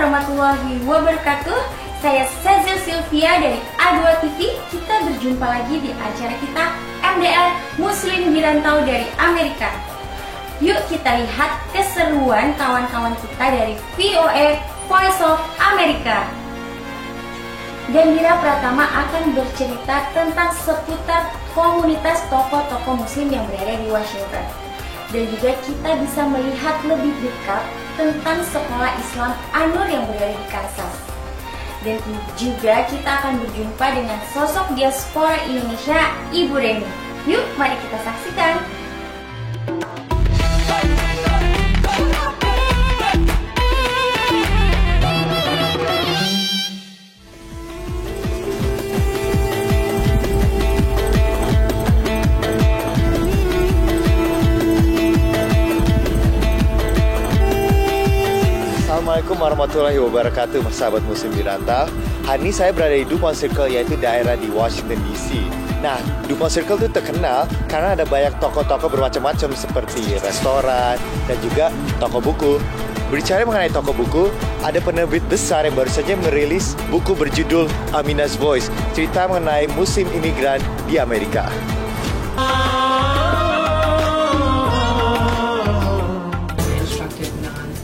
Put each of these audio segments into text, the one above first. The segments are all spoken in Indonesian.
warahmatullahi wabarakatuh. Saya Cecil Sylvia dari A2 TV. Kita berjumpa lagi di acara kita MDR Muslim di Rantau dari Amerika. Yuk kita lihat keseruan kawan-kawan kita dari VOA Voice of America. Gandhira Pratama akan bercerita tentang seputar komunitas tokoh-tokoh muslim yang berada di Washington. Dan juga kita bisa melihat lebih dekat tentang sekolah Islam An-Nur yang berada di Kansas. Dan juga kita akan berjumpa dengan sosok diaspora Indonesia, Ibu Reni. Yuk, mari kita saksikan. Assalamualaikum warahmatullahi wabarakatuh, sahabat muslim di rantau. Hari ini saya berada di DuPont Circle, yaitu daerah di Washington DC. Nah, DuPont Circle itu terkenal karena ada banyak toko-toko bermacam-macam seperti restoran dan juga toko buku. Berbicara mengenai toko buku, ada penerbit besar yang baru saja merilis buku berjudul Amina's Voice, cerita mengenai muslim imigran di Amerika.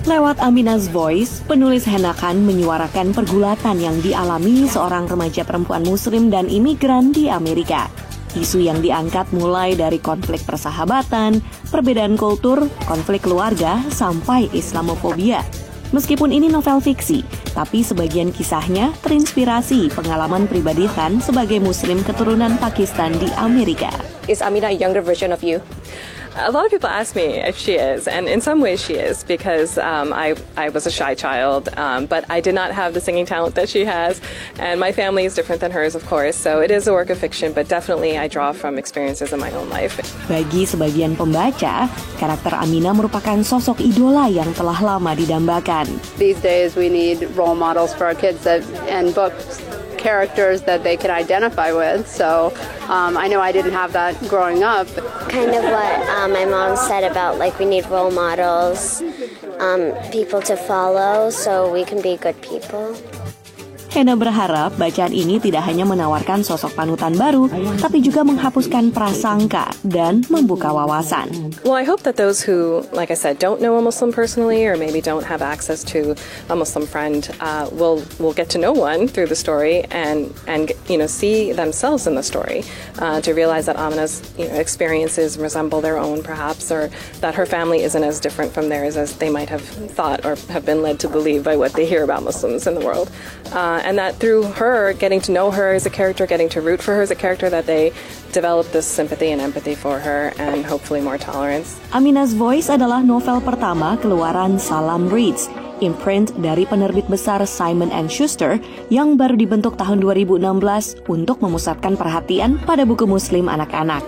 Lewat Amina's Voice, penulis Hena Khan menyuarakan pergulatan yang dialami seorang remaja perempuan muslim dan imigran di Amerika. Isu yang diangkat mulai dari konflik persahabatan, perbedaan kultur, konflik keluarga, sampai Islamofobia. Meskipun ini novel fiksi, tapi sebagian kisahnya terinspirasi pengalaman pribadi Khan sebagai muslim keturunan Pakistan di Amerika. Is Amina a younger version of you? A lot of people ask me if she is, and in some ways she is, because I was a shy child, but I did not have the singing talent that she has, and my family is different than hers, of course, so it is a work of fiction, but definitely I draw from experiences in my own life. Bagi sebagian pembaca, karakter Amina merupakan sosok idola yang telah lama didambakan. These days we need role models for our kids and books. Characters that they can identify with. So I know I didn't have that growing up. Kind of what my mom said about like we need role models, people to follow so we can be good people. Hena berharap bacaan ini tidak hanya menawarkan sosok panutan baru, tapi juga menghapuskan prasangka dan membuka wawasan. Well, I hope that those who, like I said, don't know a Muslim personally or maybe don't have access to a Muslim friend will get to know one through the story and see themselves in the story, to realize that Amina's experiences resemble their own perhaps, or that her family isn't as different from theirs as they might have thought or have been led to believe by what they hear about Muslims in the world. And that through her, getting to know her as a character, getting to root for her as a character, that they develop this sympathy and empathy for her and hopefully more tolerance. Amina's Voice adalah novel pertama keluaran Salam Reads, imprint dari penerbit besar Simon & Schuster yang baru dibentuk tahun 2016 untuk memusatkan perhatian pada buku muslim anak-anak.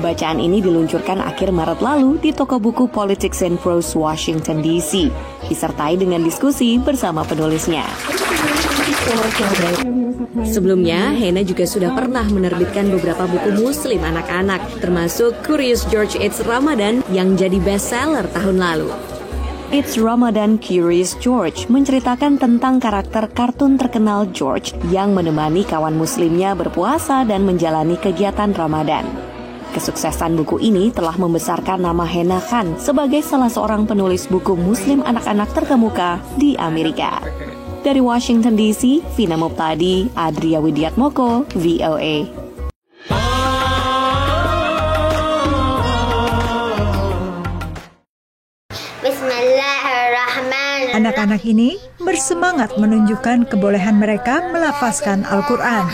Bacaan ini diluncurkan akhir Maret lalu di toko buku Politics and Prose Washington DC, disertai dengan diskusi bersama penulisnya. Sebelumnya, Hena juga sudah pernah menerbitkan beberapa buku muslim anak-anak, termasuk Curious George It's Ramadan yang jadi bestseller tahun lalu. It's Ramadan Curious George menceritakan tentang karakter kartun terkenal George yang menemani kawan muslimnya berpuasa dan menjalani kegiatan Ramadan. Kesuksesan buku ini telah membesarkan nama Hena Khan sebagai salah seorang penulis buku muslim anak-anak terkemuka di Amerika. Dari Washington DC, Vina Muptadi, Adria Widiatmoko, VOA. Bismillahirrahmanirrahim. Anak-anak ini bersemangat menunjukkan kebolehan mereka melafazkan Al-Quran.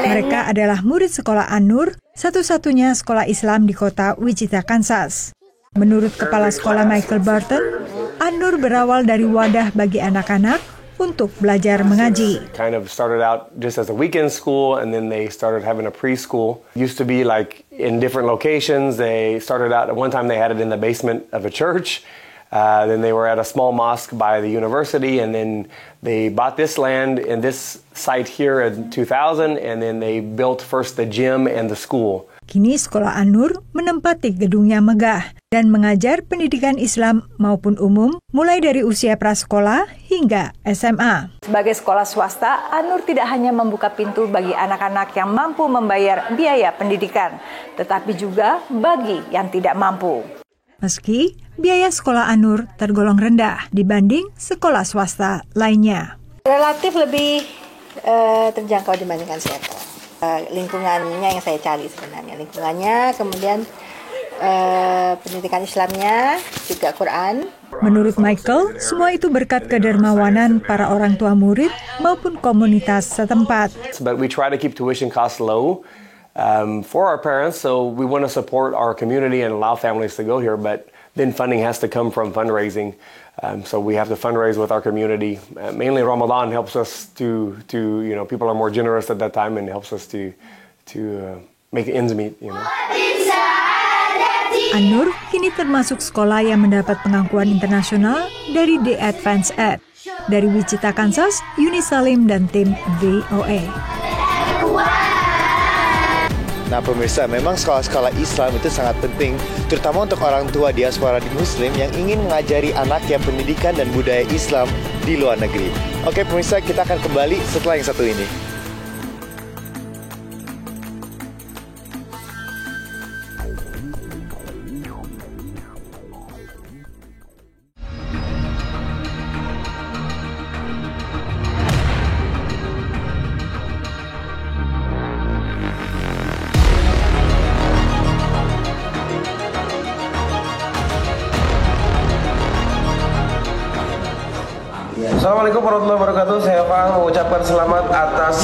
Mereka adalah murid sekolah An-Nur, satu-satunya sekolah Islam di kota Wichita, Kansas. Menurut Kepala Sekolah Michael Barton, An-Nur berawal dari wadah bagi anak-anak untuk belajar mengaji. Kind of started out just as a weekend school, and then they started having a preschool. Used to be like in different locations. They started out at one time they had it in the basement of a church. Then they were at a small mosque by the university, and then they bought this land and this site here in 2000, and then they built first the gym and the school. Kini sekolah An-Nur menempati gedung yang megah. dan mengajar pendidikan Islam maupun umum mulai dari usia prasekolah hingga SMA. Sebagai sekolah swasta, An-Nur tidak hanya membuka pintu bagi anak-anak yang mampu membayar biaya pendidikan, tetapi juga bagi yang tidak mampu. Meski biaya sekolah An-Nur tergolong rendah dibanding sekolah swasta lainnya. Relatif lebih terjangkau dibandingkan Seattle. Lingkungannya yang saya cari sebenarnya. Lingkungannya, kemudian pendidikan Islamnya, juga Quran. Menurut Michael, semua itu berkat kedermawanan para orang tua murid maupun komunitas setempat. But we try to keep tuition costs low for our parents, so we want to support our community and allow families to go here, but then funding has to come from fundraising. So we have to fundraise with our community. Mainly Ramadan helps us to people are more generous at that time and helps us to make ends meet, An-Nur kini termasuk sekolah yang mendapat pengakuan internasional dari The Advance Ed. Dari Wichita, Kansas, Yuni Salim dan tim VOA. Nah pemirsa, memang sekolah-sekolah Islam itu sangat penting, terutama untuk orang tua diaspora Muslim yang ingin mengajari anaknya pendidikan dan budaya Islam di luar negeri. Oke pemirsa, kita akan kembali setelah yang satu ini. Assalamualaikum warahmatullahi wabarakatuh. Saya Fahang mengucapkan selamat atas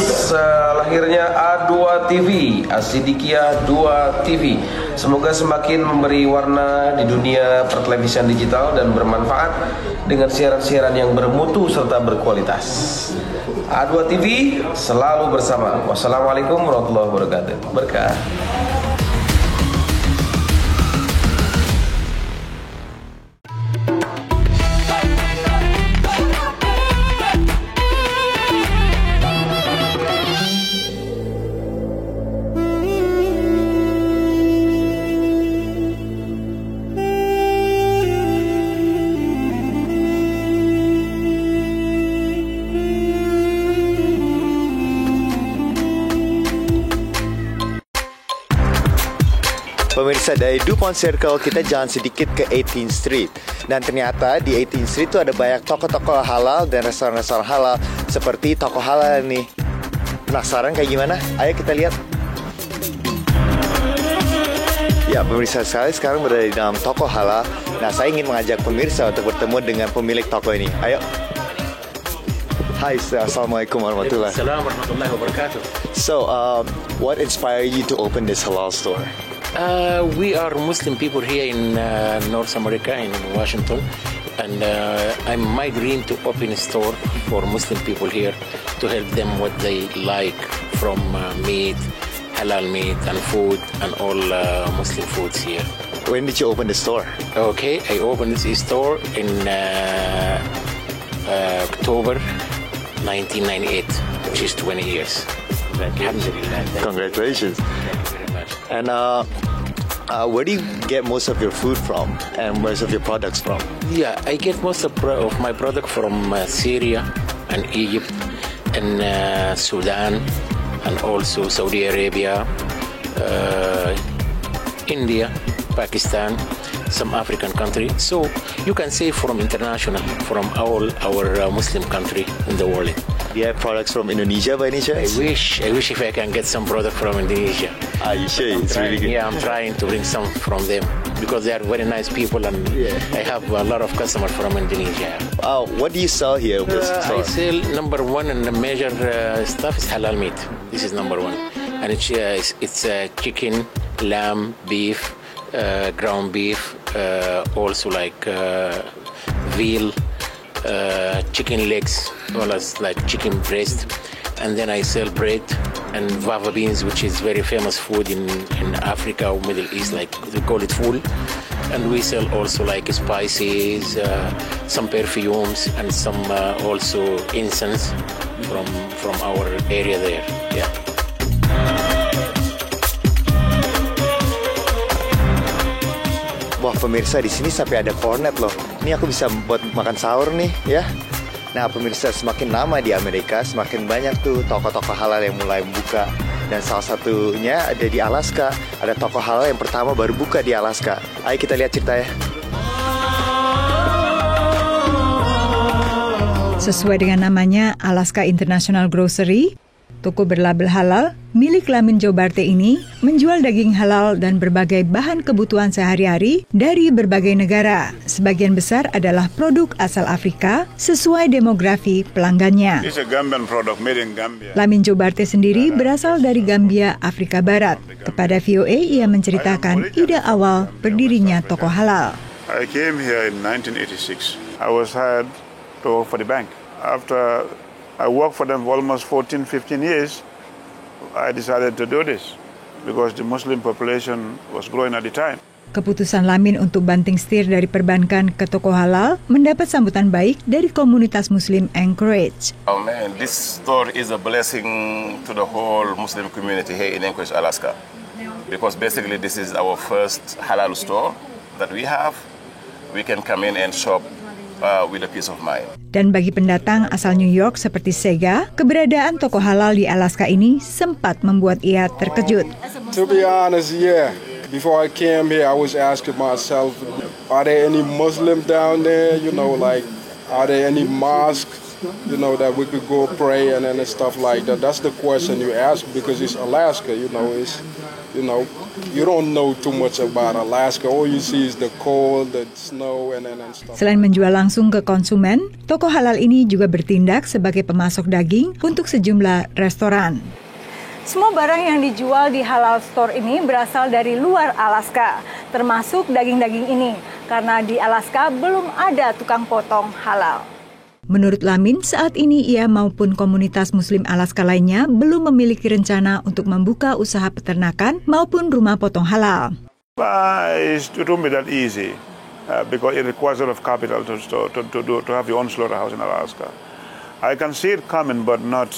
lahirnya A2 TV, Asidikia 2 TV. Semoga semakin memberi warna di dunia pertelevisian digital dan bermanfaat dengan siaran-siaran yang bermutu serta berkualitas. A2 TV selalu bersama. Wassalamualaikum warahmatullahi wabarakatuh. Berkah. Pemirsa, dari DuPont Circle kita jalan sedikit ke 18th Street. Dan ternyata di 18th Street itu ada banyak toko-toko halal dan restoran-restoran halal. Seperti toko halal nih. Penasaran kayak gimana? Ayo kita lihat. Ya pemirsa sekali, sekarang berada di dalam toko halal. Nah saya ingin mengajak pemirsa untuk bertemu dengan pemilik toko ini. Ayo. Hai, Assalamualaikum warahmatullahi wabarakatuh. So, what inspired you to open this halal store? We are Muslim people here in North America, in Washington, and my dream to open a store for Muslim people here to help them what they like from meat, halal meat, and food, and all Muslim foods here. When did you open the store? Okay, I opened this store in October 1998, which is 20 years. Congratulations. And where do you get most of your food from and most of your products from? Yeah, I get most of my product from Syria and Egypt and Sudan and also Saudi Arabia, India, Pakistan, some African country. So you can say from international, from all our Muslim country in the world. Do you have products from Indonesia by any chance? I wish if I can get some product from Indonesia. Are you sure? It's really good. Yeah, I'm trying to bring some from them because they are very nice people and I have a lot of customers from Indonesia. What do you sell here? I sell number one and the major stuff is halal meat. This is number one, and it's chicken, lamb, beef, ground beef, also like veal. Chicken legs, well as like chicken breast, and then I sell bread and fava beans, which is very famous food in Africa or Middle East, like they call it ful. And we sell also like spices, some perfumes, and some also incense from our area there. Yeah. Wah pemirsa, di sini sampai ada cornet loh. Ini aku bisa buat makan sahur nih ya. Nah pemirsa, semakin lama di Amerika semakin banyak tuh toko-toko halal yang mulai buka. Dan salah satunya ada di Alaska. Ada toko halal yang pertama baru buka di Alaska. Ayo kita lihat ceritanya. Sesuai dengan namanya, Alaska International Grocery, toko berlabel halal milik Lamin Jobarte ini menjual daging halal dan berbagai bahan kebutuhan sehari-hari dari berbagai negara. Sebagian besar adalah produk asal Afrika sesuai demografi pelanggannya. Lamin Jobarte sendiri berasal dari Gambia, Afrika Barat. Kepada VOA, ia menceritakan ide awal berdirinya toko halal. I came here in 1986. I was hired to work for the bank. After I worked for them for almost 14-15 years, I decided to do this because the Muslim population was growing at the time. Keputusan Lamin untuk banting setir dari perbankan ke toko halal mendapat sambutan baik dari komunitas Muslim Anchorage. Oh man, this store is a blessing to the whole Muslim community here in Anchorage, Alaska. Because basically this is our first halal store that we have. We can come in and shop with a peace of mind. Dan bagi pendatang asal New York seperti Sega, keberadaan toko halal di Alaska ini sempat membuat ia terkejut. To be honest, yeah. Before I came here, I was asking myself, are there any Muslim down there? You know, like, are there any mosques? You know, that we could go pray and stuff like that. That's the question you ask because it's Alaska. You know, you don't know too much about Alaska. All you see is the cold, the snow, and stuff. Selain menjual langsung ke konsumen, toko halal ini juga bertindak sebagai pemasok daging untuk sejumlah restoran. Semua barang yang dijual di halal store ini berasal dari luar Alaska, termasuk daging-daging ini, karena di Alaska belum ada tukang potong halal. Menurut Lamin, saat ini ia maupun komunitas Muslim Alaska lainnya belum memiliki rencana untuk membuka usaha peternakan maupun rumah potong halal. It won't be that easy because it requires a lot of capital to have your own slaughterhouse in Alaska. I can see it coming, but not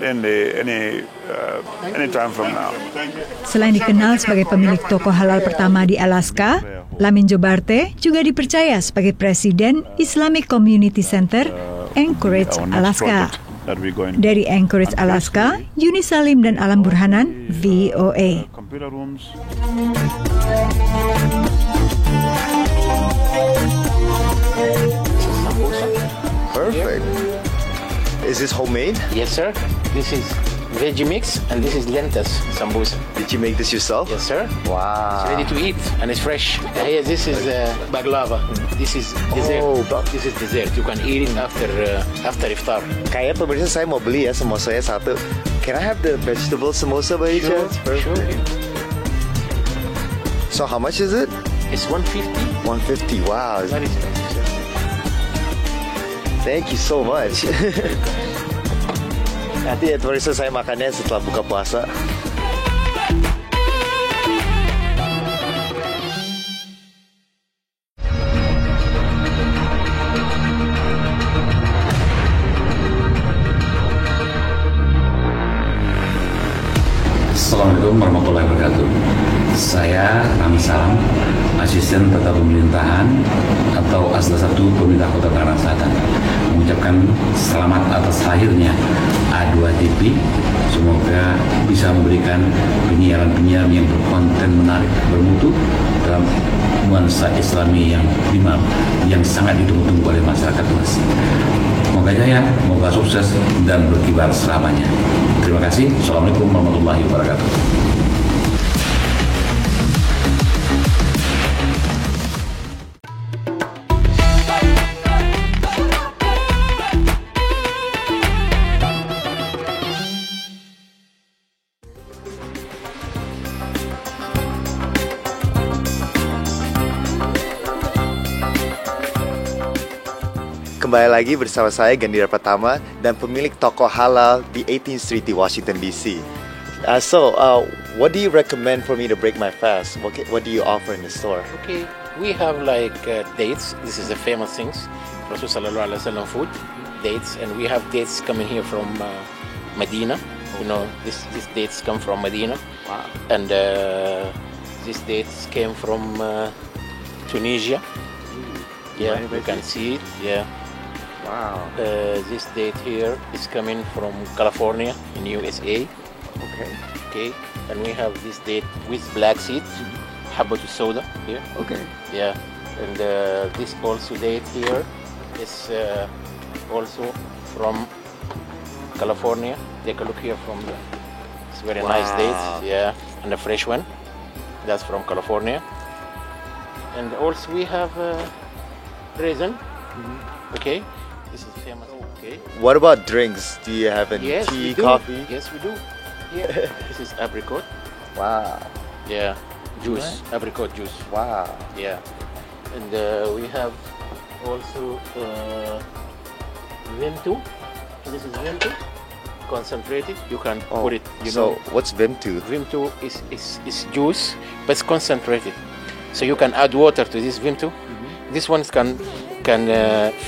any time from now. Selain dikenal sebagai pemilik toko halal pertama di Alaska, Lamin Jobarte juga dipercaya sebagai Presiden Islamic Community Center Anchorage, Alaska. Dari Anchorage, Alaska, Yuni Salim dan Alam Burhanan, VOA. Perfect. Is this homemade? Yes, sir. This is veggie mix and this is lentils sambusa. Did you make this yourself? Yes, sir. Wow. It's ready to eat and it's fresh. Here, this is baklava. This is dessert. Oh, this is dessert. You can eat it after iftar. Kayak pemirsa, saya mau beli ya samosanya satu. Can I have the vegetable samosa by any chance? Sure. So how much is it? It's 150. 150. Wow. Very expensive, sir. Thank you so much. Nanti ya pemirsa, saya makannya setelah buka puasa. Assalamualaikum warahmatullahi wabarakatuh. Saya Rami Salam, Asisten Tata Pemerintahan atau Asda 1 Pemerintah Kota Tangerang Selatan, mengucapkan selamat atas lahirnya A2 TV. Semoga bisa memberikan penyiaran-penyiaran yang berkonten menarik, bermutu dalam nuansa Islami yang prima, yang sangat ditunggu-tunggu oleh masyarakat luas. Semoga jaya, semoga sukses dan berkibar selamanya. Terima kasih. Assalamualaikum warahmatullahi wabarakatuh. Kembali lagi bersama saya Gandhira Pratama dan pemilik toko halal di 18th Street di Washington DC. So, what do you recommend for me to break my fast? What do you offer in the store? Okay, we have like dates. This is the famous things. Rasul Sallallahu Alaihi Wasallam food, dates, and we have dates coming here from Medina. You know, these dates come from Medina. Wow. And These dates came from Tunisia. Yeah, you can see it. Yeah. Wow. This date here is coming from California in USA. Okay. Okay. And we have this date with black seeds, habatu soda here. Okay. Yeah. And this also date here is also from California. Take a look here from the. It's very nice date. Yeah. And the fresh one. That's from California. And also we have raisin. Okay. This is famous. Okay. What about drinks? Do you have any tea, coffee? Yes, we do. Here, this is apricot. Wow. Yeah, juice, apricot juice. Wow. Yeah, and we have also Vimto. This is Vimto, concentrated. You can put it. You know. What's Vimto? Vimto is juice, but it's concentrated. So you can add water to this Vimto. This one can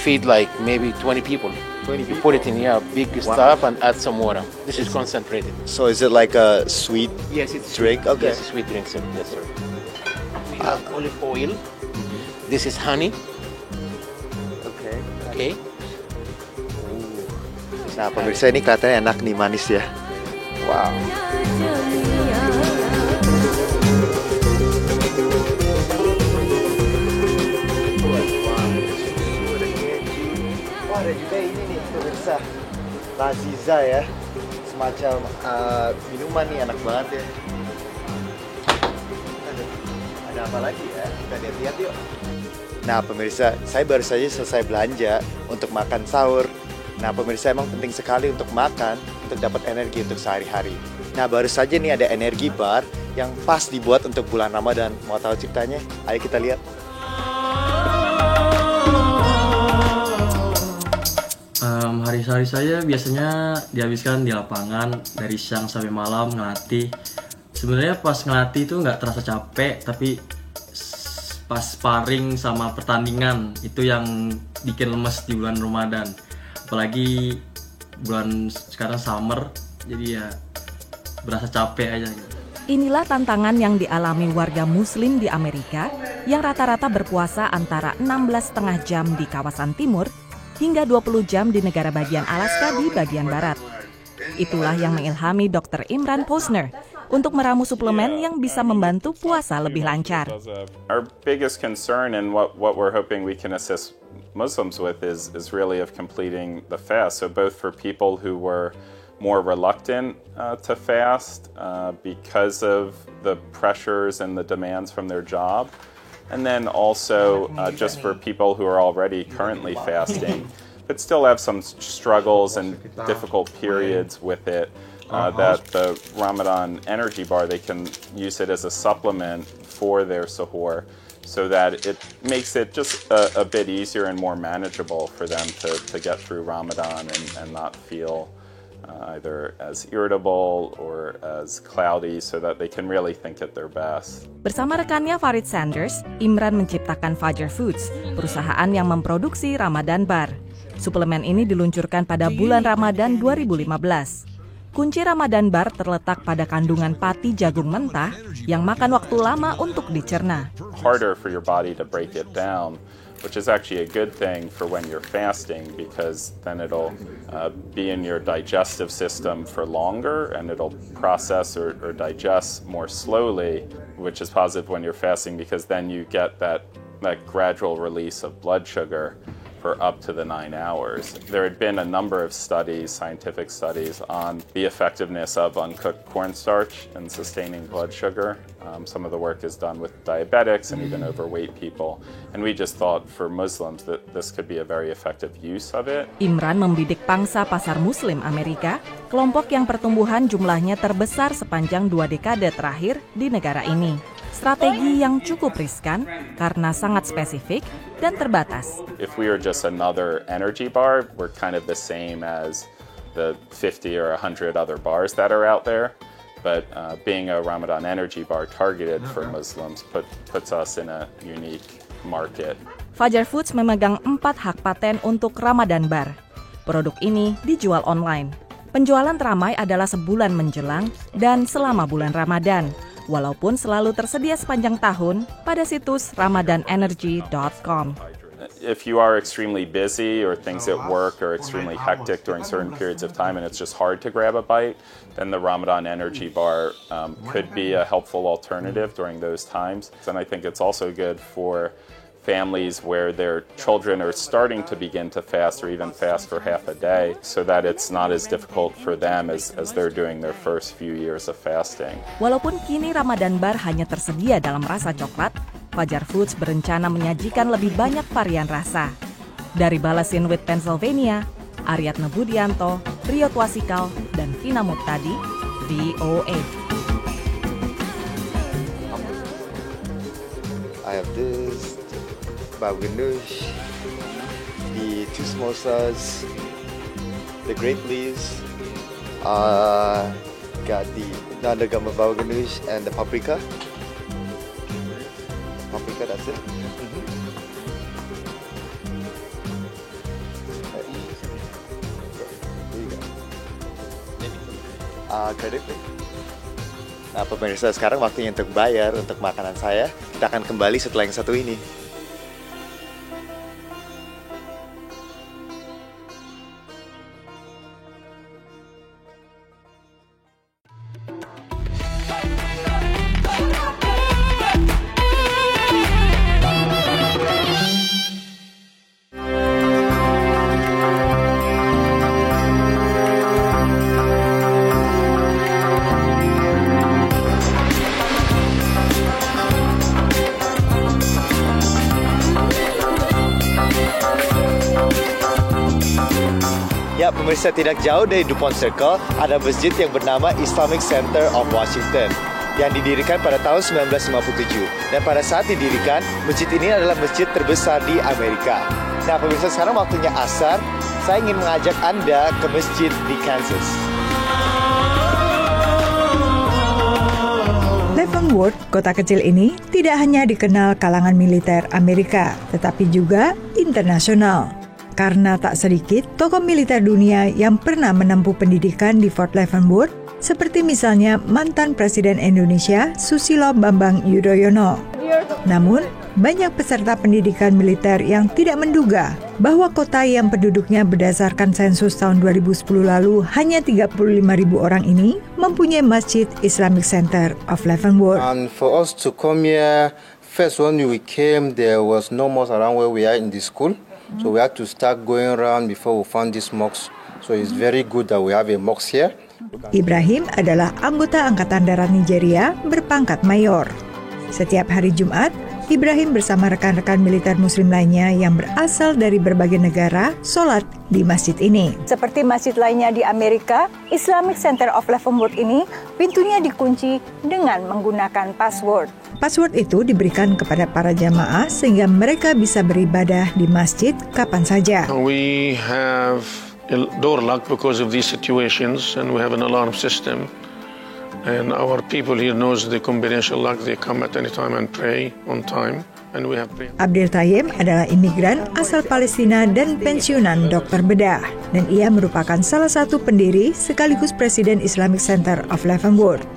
feed like maybe 20 people. 20 you put it in big stuff and add some water. This is concentrated. So is it like a sweet it's drink? Okay. Yes, sweet drink, sir. Yes, sir. We have olive oil. This is honey. Okay. Okay. Nah, pemirsa, ini kelihatannya enak nih, manis ya. Wow. Ada juga ini nih pemirsa, Laziza ya, semacam minuman nih, enak banget ya. Ada apa lagi ya? Kita lihat-lihat yuk. Nah pemirsa, saya baru saja selesai belanja untuk makan sahur. Nah pemirsa, emang penting sekali untuk makan, untuk dapat energi untuk sehari-hari. Nah baru saja nih ada energi bar yang pas dibuat untuk bulan Ramadan. Mau tahu ceritanya? Ayo kita lihat. Hari-hari saya biasanya dihabiskan di lapangan dari siang sampai malam ngelatih. Sebenarnya pas ngelatih itu nggak terasa capek, tapi pas sparring sama pertandingan itu yang bikin lemes di bulan Ramadan. Apalagi bulan sekarang summer, jadi ya berasa capek aja. Inilah tantangan yang dialami warga Muslim di Amerika yang rata-rata berpuasa antara 16,5 jam di kawasan timur hingga 20 jam di negara bagian Alaska di bagian barat. Itulah yang mengilhami Dr. Imran Posner untuk meramu suplemen yang bisa membantu puasa lebih lancar. Our biggest concern and what we're hoping we can assist Muslims with is really of completing the fast. So both for people who were more reluctant to fast because of the pressures and the demands from their job, and then also just for people who are already currently fasting, but still have some struggles and difficult periods with it, that the Ramadan energy bar, they can use it as a supplement for their suhoor, so that it makes it just a bit easier and more manageable for them to get through Ramadan and not feel either as irritable or as cloudy, so that they can really think at their best. Bersama rekannya Farid Sanders, Imran menciptakan Fajr Foods, perusahaan yang memproduksi Ramadan Bar. Suplemen ini diluncurkan pada bulan Ramadan 2015. Kunci Ramadan Bar terletak pada kandungan pati jagung mentah yang makan waktu lama untuk dicerna. Harder for your body to break it down, which is actually a good thing for when you're fasting, because then it'll be in your digestive system for longer and it'll process or digest more slowly, which is positive when you're fasting, because then you get that gradual release of blood sugar for up to the 9 hours. There had been a number of studies, scientific studies, on the effectiveness of uncooked cornstarch in sustaining blood sugar. Some of the work is done with diabetics and even overweight people. And we just thought for Muslims that this could be a very effective use of it. Imran membidik pangsa pasar Muslim Amerika, kelompok yang pertumbuhan jumlahnya terbesar sepanjang 2 dekade terakhir di negara ini. Strategi yang cukup riskan karena sangat spesifik dan terbatas. If we were just another energy bar, we're kind of the same as the 50 or 100 other bars that are out there. But being a Ramadan energy bar targeted for Muslims puts us in a unique market. Fajr Foods memegang 4 hak paten untuk Ramadan Bar. Produk ini dijual online. Penjualan teramai adalah sebulan menjelang dan selama bulan Ramadan. walaupun selalu tersedia sepanjang tahun pada situs ramadanenergy.com. If you are extremely busy or things at work are extremely hectic during certain periods of time and it's just hard to grab a bite, then the Ramadan Energy Bar could be a helpful alternative during those times. And I think it's also good for families where their children are starting to begin to fast or even fast for half a day so that it's not as difficult for them as they're doing their first few years of fasting. Walaupun kini Ramadan Bar hanya tersedia dalam rasa coklat, Fajar Foods berencana menyajikan lebih banyak varian rasa. Dari Balasinwit, Pennsylvania, Aryatna Budianto, Rio Twasikal, dan Vina Muktadi, VOA. I have this bau ganoush, the two samosas, the grape leaves, got the nada gama bau ganoush and the paprika. Paprika, that's it. There you go. Credit. Nah, pemirsa, sekarang waktunya untuk bayar untuk makanan saya. Kita akan kembali setelah yang satu ini. Ya, pemirsa, tidak jauh dari DuPont Circle ada masjid yang bernama Islamic Center of Washington yang didirikan pada tahun 1957. Dan pada saat didirikan, masjid ini adalah masjid terbesar di Amerika. Nah, pemirsa, sekarang waktunya asar. Saya ingin mengajak Anda ke masjid di Kansas. Leavenworth, kota kecil ini, tidak hanya dikenal kalangan militer Amerika, tetapi juga internasional. Karena tak sedikit tokoh militer dunia yang pernah menempuh pendidikan di Fort Leavenworth, seperti misalnya mantan Presiden Indonesia Susilo Bambang Yudhoyono. Namun, banyak peserta pendidikan militer yang tidak menduga bahwa kota yang penduduknya berdasarkan sensus tahun 2010 lalu hanya 35.000 orang ini mempunyai Masjid Islamic Center of Leavenworth. And for us to come here, first when we came, there was no mosque around where we are in the school. So we had to start going around before we found this mosque. So it's very good that we have a mosque here. Ibrahim adalah anggota Angkatan Darat Nigeria berpangkat mayor. Setiap hari Jumat, Ibrahim bersama rekan-rekan militer muslim lainnya yang berasal dari berbagai negara sholat di masjid ini. Seperti masjid lainnya di Amerika, Islamic Center of Leavenworth ini pintunya dikunci dengan menggunakan password. Password itu diberikan kepada para jamaah sehingga mereka bisa beribadah di masjid kapan saja. We have a door lock because of these situations and we have an alarm system. And our people here knows the combination lock, they come at any time and pray on time. And we have Abdel Tayyib adalah imigran asal Palestina dan pensiunan dokter bedah. Dan ia merupakan salah satu pendiri sekaligus Presiden Islamic Center of Leavenworth.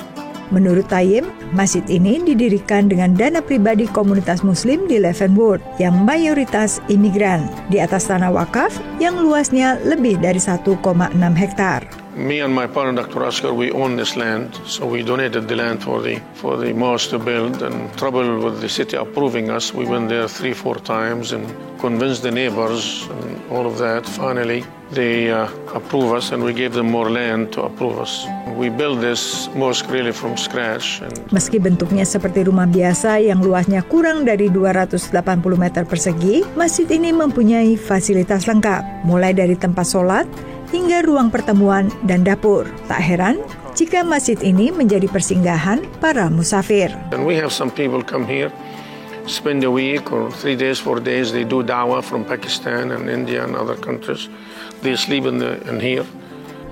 Menurut Tayyib, masjid ini didirikan dengan dana pribadi komunitas muslim di Leavenworth yang mayoritas imigran di atas tanah wakaf yang luasnya lebih dari 1,6 hektar. Me and my partner, Dr. Oscar, we own this land, so we donated the land for the mosque to build. And trouble with the city approving us, we went there 3-4 times and convinced the neighbors and all of that. Finally, they approve us, and we gave them more land to approve us. We built this mosque really from scratch. Meski bentuknya seperti rumah biasa yang luasnya kurang dari 280 meter persegi, masjid ini mempunyai fasilitas lengkap, mulai dari tempat sholat hingga ruang pertemuan dan dapur. Tak heran jika masjid ini menjadi persinggahan para musafir. And we have some people come here, spend a week or 3 days, 4 days. They do dawah from Pakistan and India and other countries. They sleep in here.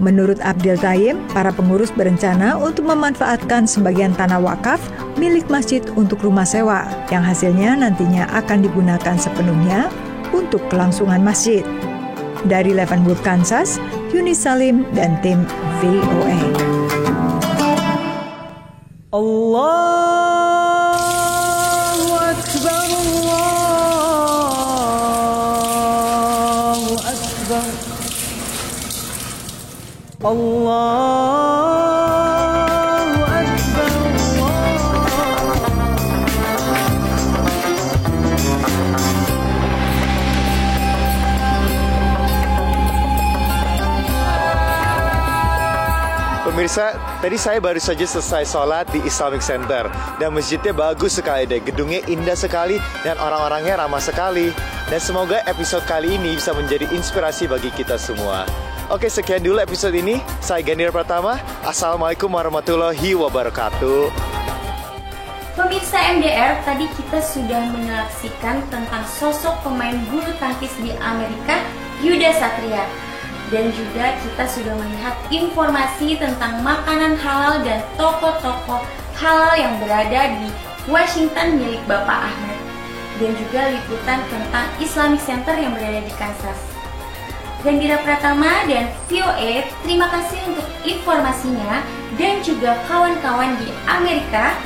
Menurut Abdel Tayyib, para pengurus berencana untuk memanfaatkan sebagian tanah wakaf milik masjid untuk rumah sewa, yang hasilnya nantinya akan digunakan sepenuhnya untuk kelangsungan masjid. Dari Leavenworth, Kansas, Yuni Salim dan tim VOA. Allahu Akbar, Allahu Akbar, Allahu Akbar, Pemirsa, tadi saya baru saja selesai sholat di Islamic Center dan masjidnya bagus sekali deh, gedungnya indah sekali dan orang-orangnya ramah sekali. Dan semoga episode kali ini bisa menjadi inspirasi bagi kita semua. Oke, sekian dulu episode ini. Saya Ganir Pratama. Assalamualaikum warahmatullahi wabarakatuh. Pemirsa MDR, tadi kita sudah menyaksikan tentang sosok pemain bulu tangkis di Amerika, Yuda Satria. Dan juga kita sudah melihat informasi tentang makanan halal dan toko-toko halal yang berada di Washington milik Bapak Ahmad. Dan juga liputan tentang Islamic Center yang berada di Kansas. Gandira Pratama dan VOA, terima kasih untuk informasinya dan juga kawan-kawan di Amerika.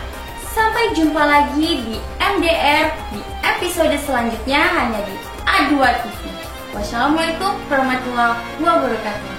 Sampai jumpa lagi di MDR di episode selanjutnya hanya di A2 TV. Wassalamualaikum warahmatullahi wabarakatuh.